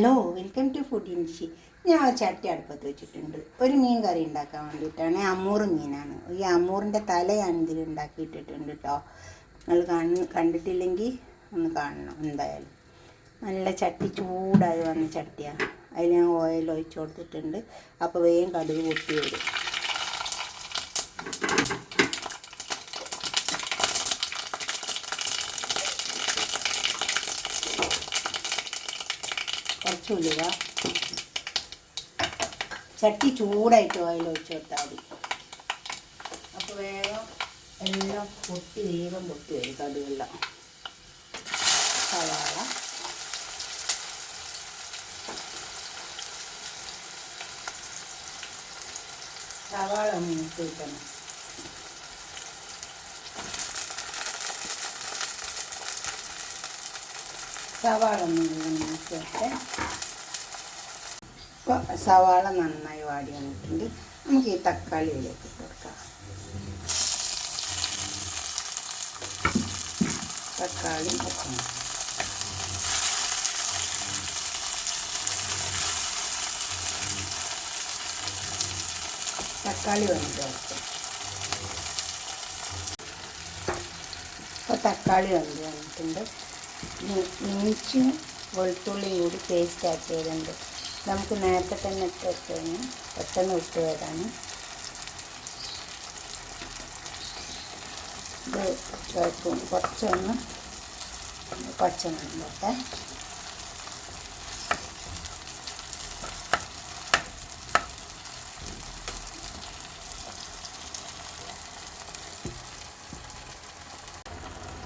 Hello, welcome to food ഇൻഷി. ഞാൻ ചട്ടി അടുപ്പത്ത് വെച്ചിട്ടുണ്ട്. ഒരു മീൻ കറി ഉണ്ടാക്കാൻ വേണ്ടിയിട്ടാണ്. അമൂറ് മീനാണ്. ഈ അമൂറിൻ്റെ തല ഞാൻ ഇതിൽ ഉണ്ടാക്കിയിട്ടിട്ടുണ്ട് കേട്ടോ. നിങ്ങൾ കണ്ടിട്ടില്ലെങ്കിൽ ഒന്ന് കാണണം എന്തായാലും. നല്ല ചട്ടി ചൂടായി വന്ന ചട്ടിയാണ്. അതിൽ ഞാൻ ഓയിൽ ഒഴിച്ച് കൊടുത്തിട്ടുണ്ട്. അപ്പോൾ വേഗം കടുക് പൊട്ടി വരും. കുറച്ച് ഉലുവ. ചട്ടി ചൂടായിട്ട് ഓയിൽ ഒഴിച്ച് കൊടുത്താൽ മതി. അപ്പോൾ വേഗം എല്ലാം വേഗം പൊട്ടി വരും കടുകെല്ലാം. സവാള, സവാള ഒന്ന് മിക്സ് കിട്ടണം. സവാള ഒന്ന് മിക്സിയിട്ട് ഇപ്പോൾ സവാള നന്നായി വാടി വന്നിട്ടുണ്ട്. നമുക്ക് ഈ തക്കാളിയിലേക്ക് ഇട്ട് കൊടുക്കാം. തക്കാളി പച്ചമുളക്, തക്കാളി വന്നിട്ട് വയ്ക്കാം. ഇപ്പോൾ തക്കാളി വന്നിട്ടുണ്ട്. ഇഞ്ചിയും വെളുത്തുള്ളിയും കൂടി പേസ്റ്റ് ആക്കിയതുണ്ട്. നമുക്ക് നേരത്തെ തന്നെ ഇട്ട് വെച്ചുകഴിഞ്ഞാൽ പെട്ടെന്ന് വിട്ട് വരാണ്. ഇത് ചേർക്കും. കുറച്ചൊന്ന് പച്ചമണം പോട്ടെ.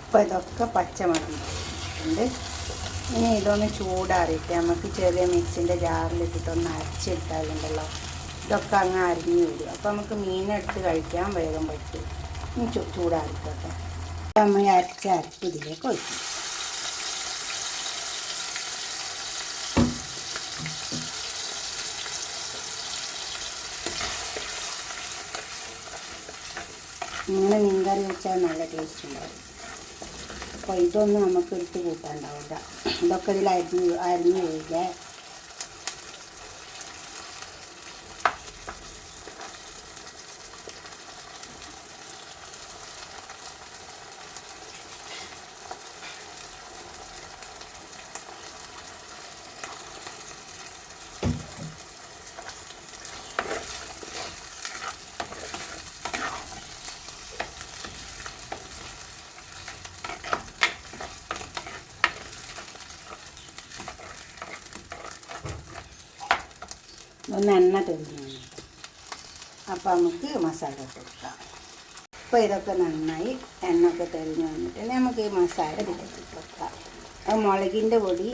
അപ്പോൾ ഇതൊക്കെ പച്ചമണം ഉണ്ട്. ഇനി ഇതൊന്ന് ചൂടാറിയിട്ട് നമുക്ക് ചെറിയ മിക്സിൻ്റെ ജാറിലിട്ടിട്ടൊന്ന് അരച്ചെടുത്താലുണ്ടല്ലോ ഇതൊക്കെ അങ്ങ് അരിഞ്ഞു വരും. അപ്പോൾ നമുക്ക് മീനെടുത്ത് കഴിക്കാൻ വേഗം പറ്റും. ഇനി ചൂടാറിക്കോട്ടെ. നമ്മൾ അരച്ച അരപ്പ് ഇതിലേക്ക് ഒഴിക്കും. ഇങ്ങനെ മീൻകറി വെച്ചാൽ നല്ല ടേസ്റ്റ് ഉണ്ടാവും. അപ്പോൾ ഇതൊന്നും നമുക്ക് എടുത്ത് കൂട്ടാണ്ടാവില്ല. ഇതൊക്കെ ഇതിൽ അരിഞ്ഞ് വരില്ല. ഒന്ന് എണ്ണ തെളിഞ്ഞു. അപ്പോൾ നമുക്ക് മസാല ഇട്ട് കൊടുക്കാം. അപ്പോൾ ഇതൊക്കെ നന്നായി എണ്ണയൊക്കെ തെളിഞ്ഞ് വന്നിട്ട് നമുക്ക് ഈ മസാല ഇതിലേക്ക് ഇട്ട് കൊടുക്കാം. അത് മുളകിൻ്റെ പൊടി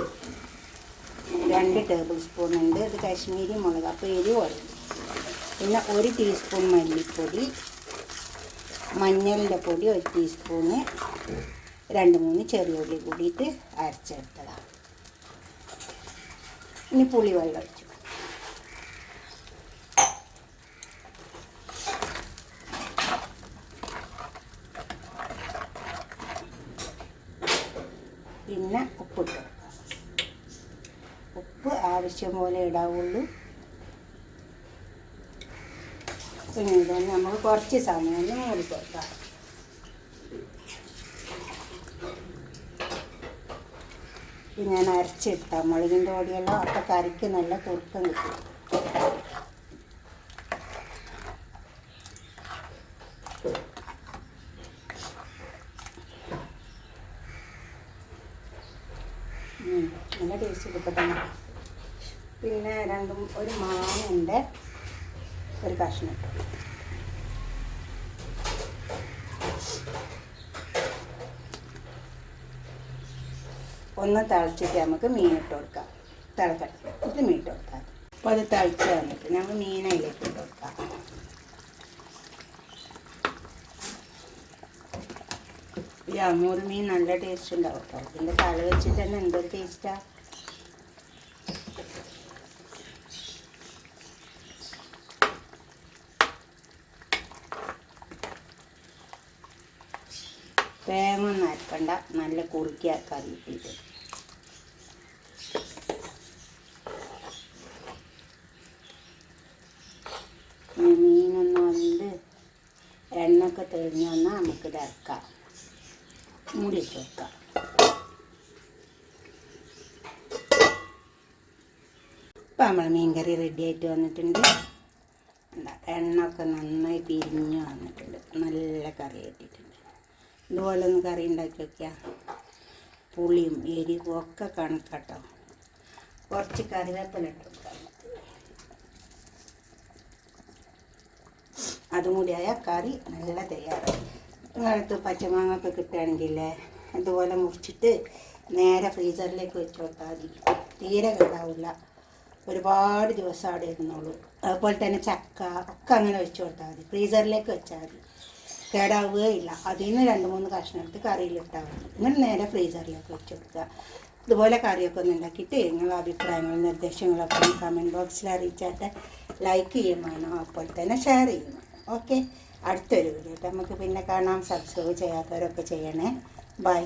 2 ടേബിൾ സ്പൂൺ ഉണ്ട്. ഇത് കാശ്മീരി മുളക്, അപ്പോൾ എരിവ് കുറയും. പിന്നെ 1 ടീസ്പൂൺ മല്ലിപ്പൊടി, മഞ്ഞളിൻ്റെ പൊടി 1 ടീസ്പൂണ്, 2-3 ചെറിയ ഉള്ളി കൂടിയിട്ട് അരച്ചെടുത്തതാണ്. ഇനി പുളിവെള്ളം ഒഴിച്ചു. പിന്നെ ഉപ്പിട്ട് കൊടുക്കാം. ഉപ്പ് ആവശ്യം പോലെ ഇടാവുള്ളൂ. പിന്നെ ഇതൊന്ന് നമുക്ക് കുറച്ച് സമയം ഒന്ന് മൂടി കൊടുക്കാം. പിന്നെ ഞാൻ അരച്ചെടുത്താൽ മുളകിൻ്റെ പൊടിയെല്ലാം അപ്പോൾ കറിക്ക് നല്ല കുറുക്കം കിട്ടും. നല്ല ടേസ്റ്റ് കിട്ടട്ടെ. പിന്നെ ഒരു മാങ്ങൻ്റെ ഒരു കഷ്ണം ഇട്ടു. ഒന്ന് തിളച്ചിട്ട് നമുക്ക് മീൻ ഇട്ട് കൊടുക്കാം. തിളക്കട്ടെ, ഇത് മീൻ ഇട്ട് കൊടുക്കാം. അപ്പോൾ അത് തിളച്ച് വന്നിട്ട് നമുക്ക് മീൻ അതിലേക്ക് ഇട്ട് കൊടുക്കാം. ഈ അമൂറ് മീൻ നല്ല ടേസ്റ്റ് ഉണ്ടാവും കേട്ടോ. ഇതിൻ്റെ തല വെച്ചിട്ട് തന്നെ എന്തൊരു ടേസ്റ്റാണ്. തേങ്ങ ഒന്നും അരക്കണ്ട, നല്ല കുറുക്കി കറി ഇട്ടിട്ട് തെളിഞ്ഞ് വന്നാൽ നമുക്ക് ഇറക്കാം. മൂടി വെച്ച് വെക്കാം. ഇപ്പം നമ്മൾ മീൻകറി റെഡി ആയിട്ട് വന്നിട്ടുണ്ട്. എണ്ണ ഒക്കെ നന്നായി പിരിഞ്ഞ് വന്നിട്ടുണ്ട്. നല്ല കറി കിട്ടിയിട്ടുണ്ട്. ഇതുപോലെ ഒന്ന് കറി ഉണ്ടാക്കി വയ്ക്കുക. പുളിയും എരിവും ഒക്കെ കണക്കാട്ടോ. കുറച്ച് കറിവേപ്പില ഇട്ട് കൊടുക്കാം. അതും കൂടി ആയാൽ കറി നല്ല തയ്യാറായി. നിങ്ങളടുത്ത് പച്ചമാങ്ങ ഒക്കെ കിട്ടുകയാണെങ്കിൽ ഇതുപോലെ മുറിച്ചിട്ട് നേരെ ഫ്രീസറിലേക്ക് വെച്ച് കൊടുത്താൽ മതി. തീരെ കേടാവില്ല. ഒരുപാട് ദിവസം അവിടെ ഇരുന്നോളൂ. അതുപോലെ തന്നെ ചക്ക ഒക്കെ അങ്ങനെ വെച്ച് കൊടുത്താൽ മതി. ഫ്രീസറിലേക്ക് വെച്ചാൽ മതി, കേടാവുകയില്ല. അതിൽ നിന്ന് 2-3 കഷ്ണം എടുത്ത് കറിയിലിട്ടാൽ മതി. എന്നിട്ട് നേരെ ഫ്രീസറിലേക്ക് വെച്ച് കൊടുക്കുക. ഇതുപോലെ കറിയൊക്കെ ഒന്ന് ഉണ്ടാക്കിയിട്ട് നിങ്ങളുടെ അഭിപ്രായങ്ങളും നിർദ്ദേശങ്ങളൊക്കെ കമൻറ്റ് ബോക്സിൽ അറിയിച്ചാട്ട് ലൈക്ക് ചെയ്യും വേണം. അപ്പോൾ തന്നെ ഷെയർ ചെയ്യും വേണം. ഓക്കെ, അടുത്തൊരു വീഡിയോ നമുക്ക് പിന്നെ കാണാം. സബ്സ്ക്രൈബ് ചെയ്യാത്തവരൊക്കെ ചെയ്യണേ. ബൈ.